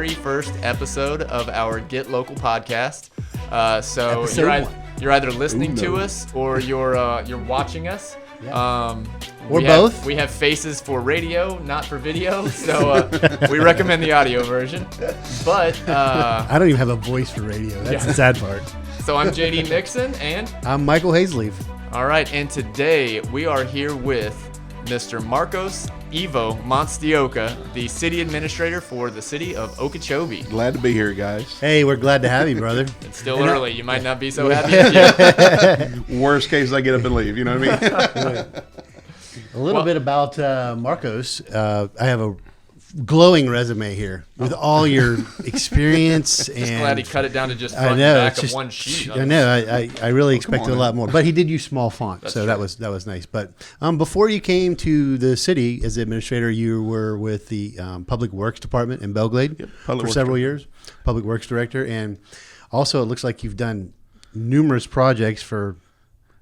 very first episode of our Get Local podcast. So Episode you're either listening to us or you're watching us. Yeah. Or both. We have faces for radio, not for video, so we recommend the audio version. But I don't even have a voice for radio. That's the sad part. So I'm JD Mixon, and I'm Michael Hazellief. All right, and today we are here with Mr. Marcos Ivo Montes, the city administrator for the city of Okeechobee. Glad to be here, guys. Hey, we're glad to have you, brother. It's still early. You might not be so happy as you. Worst case, I get up and leave. You know what I mean? A little bit about Marcos. I have a glowing resume here with all your experience. And glad he cut it down to just front and back of one sheet. I know. I really expected a lot more, but he did use small font, so true. that was nice. But before you came to the city as the administrator, you were with the Public Works Department in Belgrade for several years, Public Works Director, and also it looks like you've done numerous projects for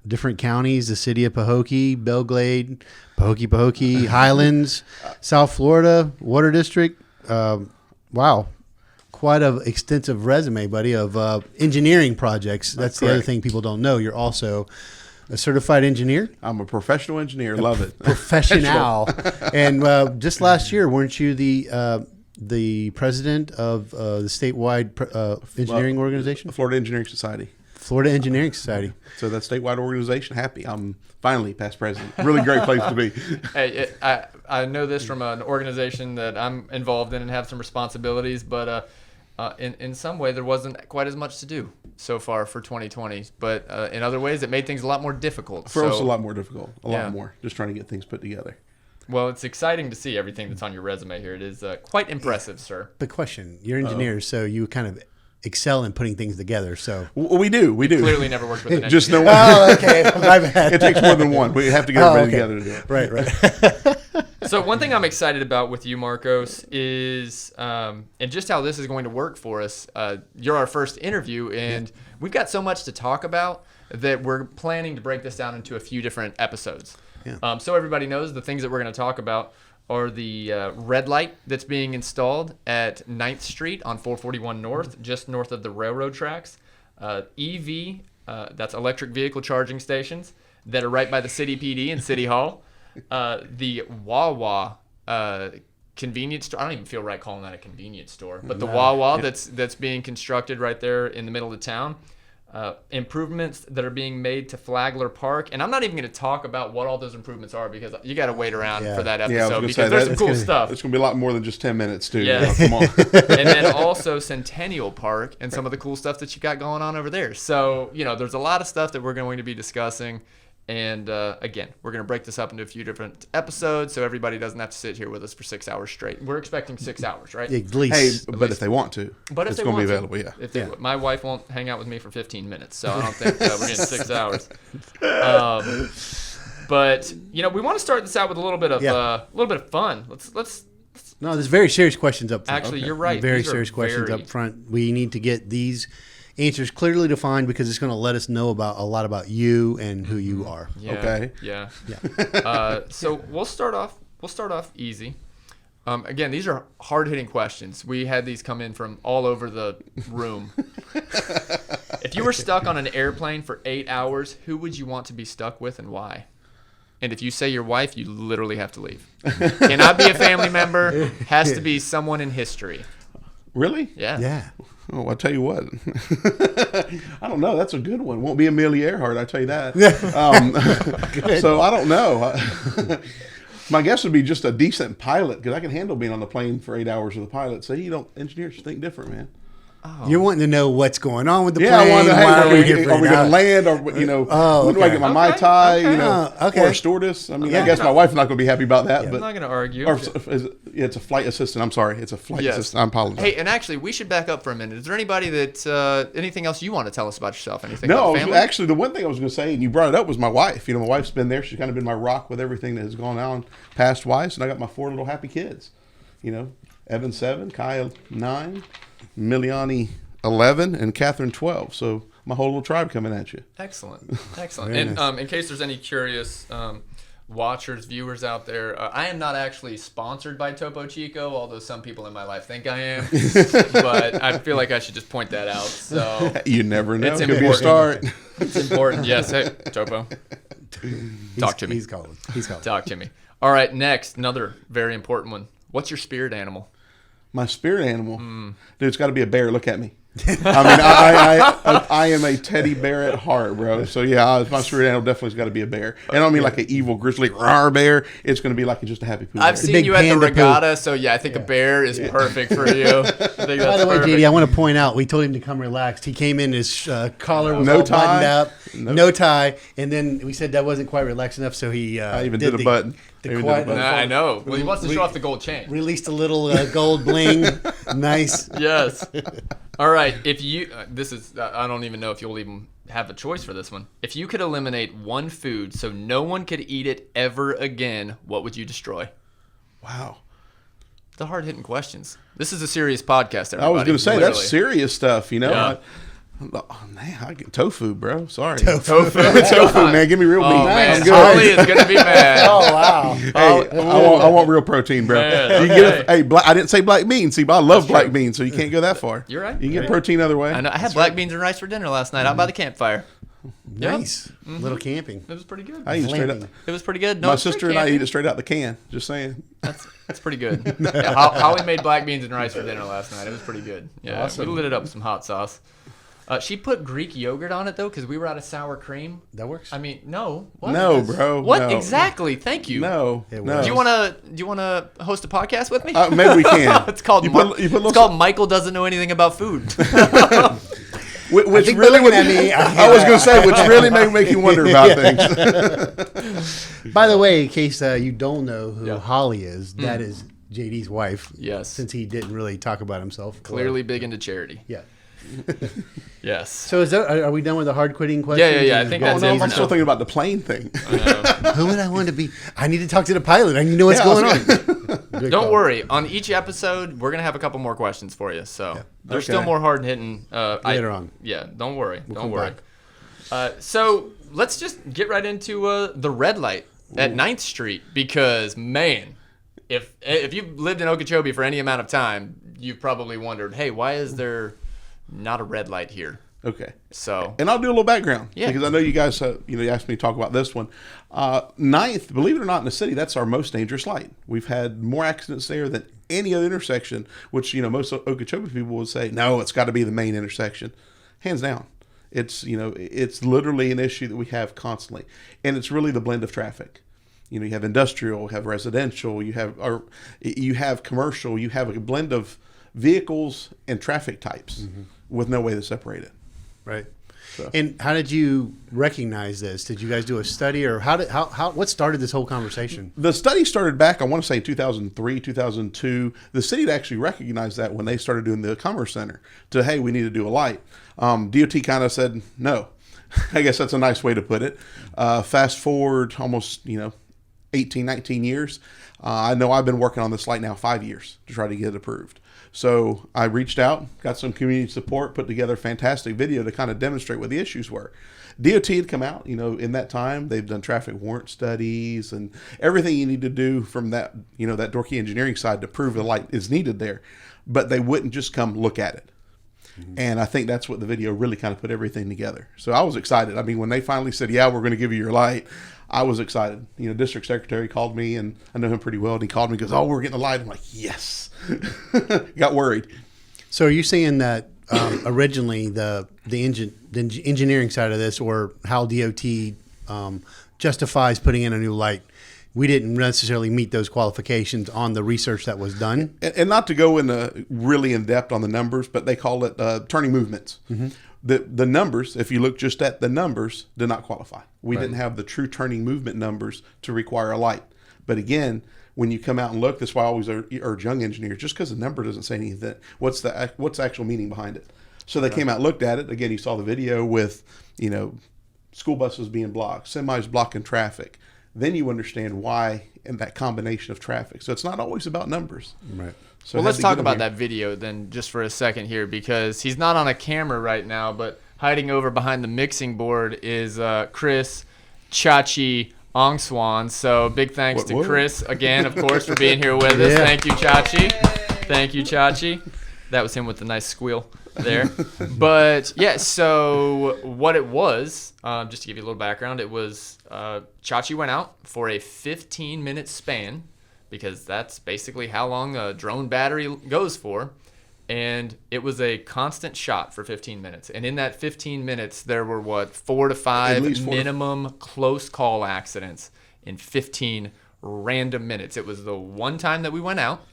different counties, the city of Pahokee, Belgrade, Pahokee, Highlands, South Florida, Water District. Wow. Quite an extensive resume, buddy, of engineering projects. That's the other thing people don't know. You're also a certified engineer. I'm a professional engineer. Love it. Professional. And just last year, weren't you the president of the statewide engineering organization? Florida Engineering Society. Florida Engineering Society. So that statewide organization, happy. I'm finally past president. Really great place to be. Hey, I know this from an organization that I'm involved in and have some responsibilities, but in some way there wasn't quite as much to do so far for 2020. But in other ways, it made things a lot more difficult. For us, a lot more difficult. A lot more. Just trying to get things put together. Well, it's exciting to see everything that's on your resume here. It is quite impressive, sir. But question, you're engineers, so you kind of excel in putting things together. So we do. Clearly never worked with an engineer. Just no one. Oh, okay. My bad. It takes more than one. We have to get everybody together to do it. Right. So one thing I'm excited about with you, Marcos, is and just how this is going to work for us. You're our first interview, and we've got so much to talk about that we're planning to break this down into a few different episodes. Yeah. So everybody knows the things that we're going to talk about are the red light that's being installed at 9th Street on 441 North, just north of the railroad tracks. EV, that's electric vehicle charging stations that are right by the City PD and City Hall. The Wawa convenience store. I don't even feel right calling that a convenience store, but the Wawa that's being constructed right there in the middle of town. Improvements that are being made to Flagler Park, and I'm not even going to talk about what all those improvements are because you got to wait around for that episode because there's some cool stuff. It's going to be a lot more than just 10 minutes too. Yeah. Come on. And then also Centennial Park and some of the cool stuff that you got going on over there. So there's a lot of stuff that we're going to be discussing. And again, we're going to break this up into a few different episodes so everybody doesn't have to sit here with us for 6 hours straight. We're expecting 6 hours, right? At least. But if they want to, but it's going to be available, My wife won't hang out with me for 15 minutes, so I don't think we're getting 6 hours. But we want to start this out with a little bit of fun. Let's. No, there's very serious questions up front. Actually, you're right. Very serious questions up front. We need to get these answers clearly defined because it's going to let us know about a lot about you and who you are. Yeah, okay. Yeah. So we'll start off easy. Again, these are hard-hitting questions. We had these come in from all over the room. If you were stuck on an airplane for 8 hours, who would you want to be stuck with and why? And if you say your wife, you literally have to leave. Cannot be a family member. Has to be someone in history. Really? Yeah. Yeah. Oh, I'll tell you what. I don't know. That's a good one. Won't be Amelia Earhart, I tell you that. So I don't know. My guess would be just a decent pilot because I can handle being on the plane for 8 hours with a pilot. So engineers think different, man. Oh. You're wanting to know what's going on with the plane. I want to know, are we going to land? Or, when do I get my Mai Tai? Or a stewardess? I mean, I guess my wife's not going to be happy about that. Yeah. But I'm not going to argue. Or it's a flight assistant. I'm sorry. It's a flight assistant. I apologize. Hey, and actually, we should back up for a minute. Is there anybody anything else you want to tell us about yourself? Anything about family? Actually, the one thing I was going to say, and you brought it up, was my wife. My wife's been there. She's kind of been my rock with everything that has gone on past-wise. And I got my 4 little happy kids. Evan 7, Kyle 9, Miliani 11, and Catherine 12. So my whole little tribe coming at you. Excellent. And in case there's any curious watchers, viewers out there, I am not actually sponsored by Topo Chico, although some people in my life think I am. But I feel like I should just point that out. So you never know. It's Could be a start. It's important. Yes. Hey, Topo. Talk to me. He's calling. Talk to me. All right. Next, another very important one. What's your spirit animal? My spirit animal, dude, it's got to be a bear. Look at me. I mean, I am a teddy bear at heart, bro. So yeah, my spirit animal definitely has got to be a bear. And I don't mean like an evil grizzly rawr bear. It's going to be like just a happy poo bear. I've seen you at the regatta, so yeah, I think a bear is perfect for you. I think By the way, JD, I want to point out, we told him to come relaxed. He came in, his collar was all buttoned up, no tie, and then we said that wasn't quite relaxed enough, so he I even did a button. I know. Well, he wants to show off the gold chain. Released a little gold bling. Nice. Yes. All right. If you, this is, I don't even know if you'll even have a choice for this one. If you could eliminate one food so no one could eat it ever again, what would you destroy? Wow. The hard hitting questions. This is a serious podcast, everybody. I was going to say, literally. That's serious stuff, you know? Yeah. Oh, man, I get tofu, bro. Sorry. Tofu, man. Give me real meat. Man. I'm good. Holly is going to be mad. Oh, wow. Hey, I want real protein, bro. Man, you can get I didn't say black beans. See, but I love black beans, so you can't go that far. You're right. You can get protein other way. I know. I had black beans and rice for dinner last night out by the campfire. Nice. Little camping. It was pretty good. I eat it straight up. It was pretty good. No, My sister and I eat it straight out the can. Just saying. That's pretty good. Yeah, Holly made black beans and rice for dinner last night. It was pretty good. Yeah, awesome. We lit it up with some hot sauce. She put Greek yogurt on it though, because we were out of sour cream. That works. I mean, no. What? No, bro. What no. exactly? Thank you. No. It No. Do you wanna host a podcast with me? Maybe we can. It's called it's called Michael Doesn't Know Anything About Food. Which really would, I was going to say, which really may make you wonder about things. By the way, in case you don't know who Holly is, that is JD's wife. Yes. Since he didn't really talk about himself. Clearly big into charity. Yeah. Yes. So are we done with the hard quitting questions? Yeah. I think that's it. I'm still thinking about the plane thing. Who would I want to be? I need to talk to the pilot. I need to know what's going on. Don't worry. On each episode, we're going to have a couple more questions for you. So there's still more hard hitting. Later on. Yeah, don't worry. Don't worry. So let's just get right into the red light at 9th Street because, man, if you've lived in Okeechobee for any amount of time, you've probably wondered, hey, why is there not a red light here? Okay. So, and I'll do a little background Yeah. because I know you guys, you asked me to talk about this one. 9th, believe it or not, in the city, that's our most dangerous light. We've had more accidents there than any other intersection, which most Okeechobee people would say, no, it's got to be the main intersection. Hands down, it's it's literally an issue that we have constantly, and it's really the blend of traffic. You have industrial, you have residential, you have commercial, you have a blend of vehicles and traffic types with no way to separate it. Right. So. And how did you recognize this? Did you guys do a study, or what started this whole conversation? The study started back, I want to say 2003, 2002. The city had actually recognized that when they started doing the Commerce Center hey, we need to do a light. DOT kind of said no. I guess that's a nice way to put it. Fast forward almost, 18, 19 years. I know I've been working on this light now 5 years to try to get it approved. So I reached out, got some community support, put together a fantastic video to kind of demonstrate what the issues were. DOT had come out, in that time, they've done traffic warrant studies and everything you need to do from that, that Dorkey engineering side to prove the light is needed there. But they wouldn't just come look at it. And I think that's what the video really kind of put everything together. So I was excited. I mean, when they finally said, yeah, we're going to give you your light, I was excited. District secretary called me, and I know him pretty well, and he called me and goes, oh, we're getting a light. I'm like, yes. Got worried. So are you saying that originally the engineering side of this, or how DOT justifies putting in a new light, we didn't necessarily meet those qualifications on the research that was done? And not to go really in depth on the numbers, but they call it turning movements. The numbers, if you look just at the numbers, did not qualify. We didn't have the true turning movement numbers to require a light. But again, when you come out and look, that's why I always urge young engineers, just because the number doesn't say anything, what's the actual meaning behind it? So they came out and looked at it. Again, you saw the video with, school buses being blocked, semis blocking traffic. Then you understand why in that combination of traffic. So it's not always about numbers. Right. So let's talk about that video then just for a second here, because he's not on a camera right now, but hiding over behind the mixing board is Chris, Chachi, Ong Swan. So big thanks to Chris again, of course, for being here with us. Thank you, Chachi. Thank you, Chachi. That was him with the nice squeal there. But yeah, so what it was, just to give you a little background, it was Chachi went out for a 15-minute span, because that's basically how long a drone battery goes for. And it was a constant shot for 15 minutes. And in that 15 minutes, there were, 4 to 5 minimum close call accidents in 15 random minutes. It was the one time that we went out,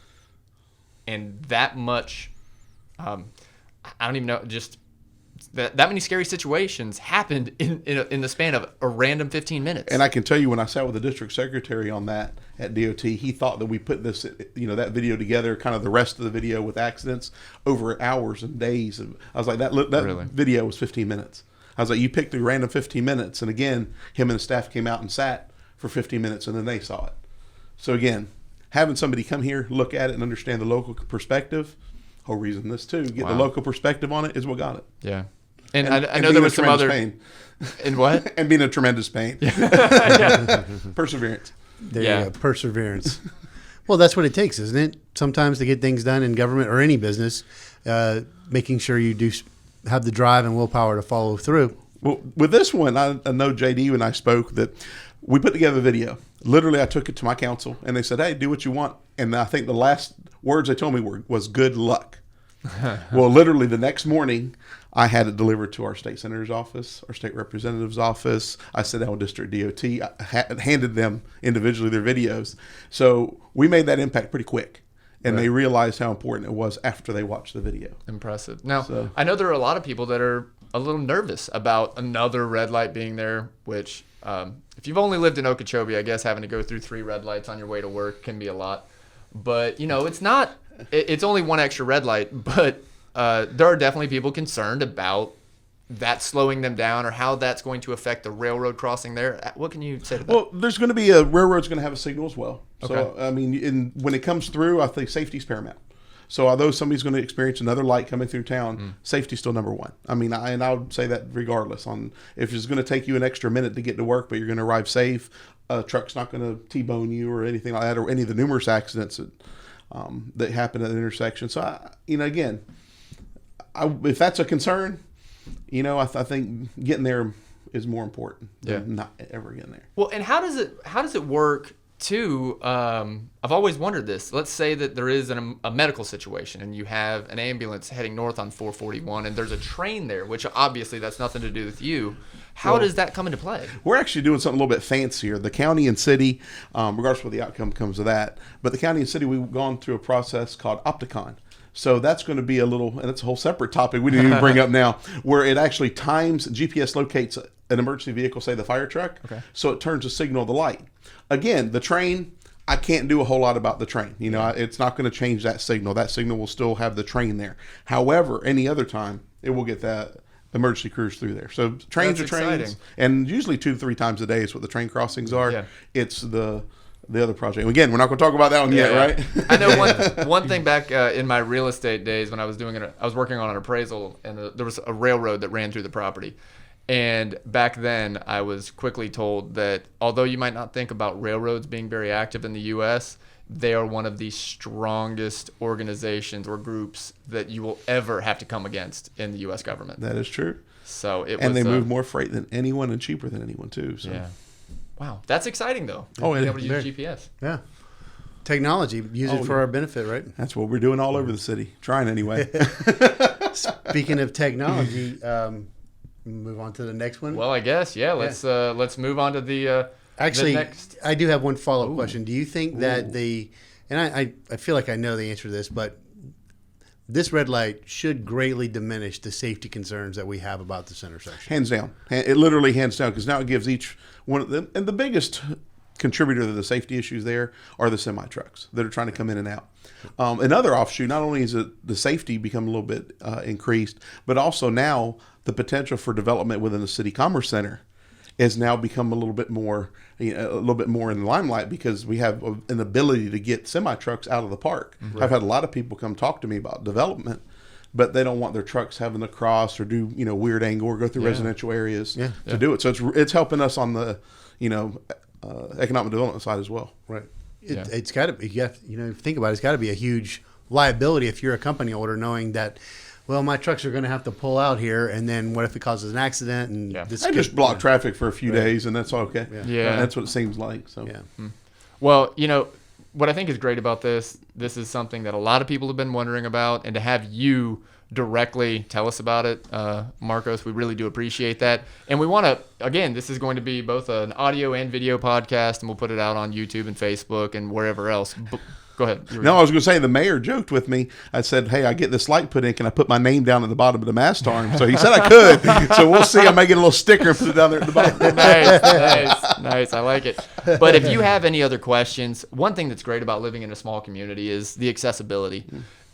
and that much, I don't even know, just that many scary situations happened in the span of a random 15 minutes. And I can tell you, when I sat with the district secretary on that at DOT, he thought that we put this, that video together, kind of the rest of the video with accidents, over hours and days. I was like, that really? Video was 15 minutes. I was like, you picked a random 15 minutes. And again, him and the staff came out and sat for 15 minutes, and then they saw it. So again, having somebody come here, look at it, and understand the local perspective, whole reason the local perspective on it is what got it. Yeah. And I know there was some other pain. In what? And being a tremendous pain. Yeah. Perseverance. There you go. Perseverance. Well, that's what it takes, isn't it? Sometimes to get things done in government or any business, making sure you do have the drive and willpower to follow through. Well, with this one, I know JD and I spoke that we put together a video. Literally, I took it to my council, and they said, hey, do what you want. And I think the last words they told me was good luck. Well, literally the next morning, I had it delivered to our state senator's office, our state representative's office. I sat down with district DOT. I handed them individually their videos. So we made that impact pretty quick. And they realized how important it was after they watched the video. Impressive. Now, I know there are a lot of people that are a little nervous about another red light being there, which if you've only lived in Okeechobee, I guess having to go through 3 red lights on your way to work can be a lot. But, it's not. It's only one extra red light, but there are definitely people concerned about that slowing them down, or how that's going to affect the railroad crossing there. What can you say to that? Well, there's going to be a railroad's going to have a signal as well. Okay. So, I mean, when it comes through, I think safety's paramount. So although somebody's going to experience another light coming through town, safety's still number one. I mean, I would say that regardless. On if it's going to take you an extra minute to get to work, but you're going to arrive safe, a truck's not going to T-bone you or anything like that, or any of the numerous accidents that happen at the intersection. So, again, if that's a concern, I think getting there is more important than not ever getting there. Well, and how does it work too? I've always wondered this. Let's say that there is a medical situation, and you have an ambulance heading north on 441, and there's a train there, which obviously that's nothing to do with you. How does that come into play? We're actually doing something a little bit fancier. The county and city, regardless of what the outcome comes of that, but the county and city, we've gone through a process called Opticon. So that's going to be a little, and it's a whole separate topic we didn't even bring up now, where it actually GPS locates an emergency vehicle, say the fire truck, so it turns a signal of the light. Again, the train, I can't do a whole lot about the train. It's not going to change that signal. That signal will still have the train there. However, any other time, it will get that emergency crews through there. So trains are trains, exciting. And usually 2 to 3 times a day is what the train crossings are. Yeah. It's the other project. Again, we're not going to talk about that one yet, right? I know one thing back in my real estate days when I was I was working on an appraisal, and there was a railroad that ran through the property. And back then, I was quickly told that although you might not think about railroads being very active in the U.S., they are one of the strongest organizations or groups that you will ever have to come against in the U.S. government. That is true. So they move more freight than anyone and cheaper than anyone too. So. Yeah. Wow, that's exciting though. Being able to use GPS. Yeah. Technology, use it for our benefit, right? That's what we're doing all over the city. Trying anyway. Speaking of technology, move on to the next one. Well, I guess let's move on to the. Actually, the next. I do have one follow-up question. Do you think that and I feel like I know the answer to this, but this red light should greatly diminish the safety concerns that we have about this intersection? Hands down. It literally hands down, because now it gives each one of them, and the biggest contributor to the safety issues there are the semi trucks that are trying to come in and out. Another offshoot, not only is it the safety become a little bit increased, but also now the potential for development within the city commerce center has now become a little bit more in the limelight, because we have an ability to get semi trucks out of the park. Right. I've had a lot of people come talk to me about development, but they don't want their trucks having to cross or do weird angle or go through residential areas to do it. So it's helping us on the economic development side as well. Right. It's got to be. Think about it. It's got to be a huge liability if you're a company owner, knowing that, well, my trucks are going to have to pull out here, and then what if it causes an accident? And I just block traffic for a few days, and that's okay. Yeah. That's what it seems like. So. Yeah. Well, what I think is great about this is something that a lot of people have been wondering about, and to have you directly tell us about it, Marcos, we really do appreciate that. And we want to, again, this is going to be both an audio and video podcast, and we'll put it out on YouTube and Facebook and wherever else. Go ahead. No, I was going to say, the mayor joked with me. I said, hey, I get this light put in. Can I put my name down at the bottom of the mast arm? So he said I could. So we'll see. I may get a little sticker and put it down there at the bottom. Nice. I like it. But if you have any other questions, one thing that's great about living in a small community is the accessibility.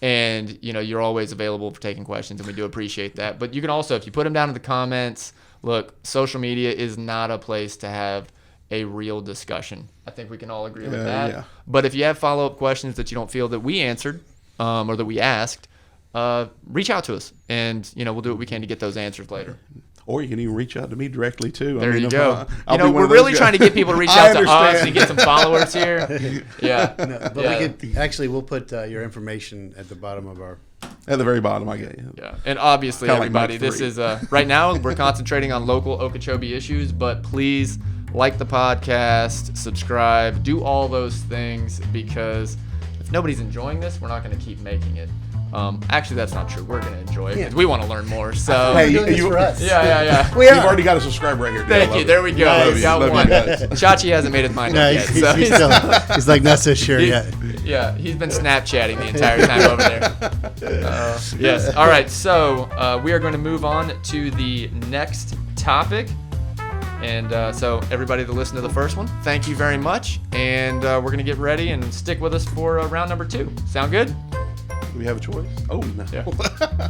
And, you're always available for taking questions, and we do appreciate that. But you can also, if you put them down in the comments, look, social media is not a place to have a real discussion. I think we can all agree with that. Yeah. But if you have follow-up questions that you don't feel that we answered or that we asked, reach out to us, and we'll do what we can to get those answers later. Or you can even reach out to me directly too. There you go. We're really trying to get people to reach out to us and get some followers here. Yeah. But we'll put your information at the bottom of our. At the very bottom, I get you. Yeah, and obviously, kinda everybody, this is right now we're concentrating on local Okeechobee issues, but please like the podcast, subscribe, do all those things, because if nobody's enjoying this, we're not going to keep making it. Actually, that's not true. We're going to enjoy it because we want to learn more. So hey, you for us. Yeah. You've already got a subscriber right here. Thank you. There we go. Nice. We got one. Chachi hasn't made his mind up yet. He's like not so sure yet. Yeah, he's been Snapchatting the entire time over there. Yes. All right. So we are going to move on to the next topic. And so everybody that listened to the first one, thank you very much. And we're going to get ready and stick with us for round number 2. Sound good? Do we have a choice? Oh, no. Yeah.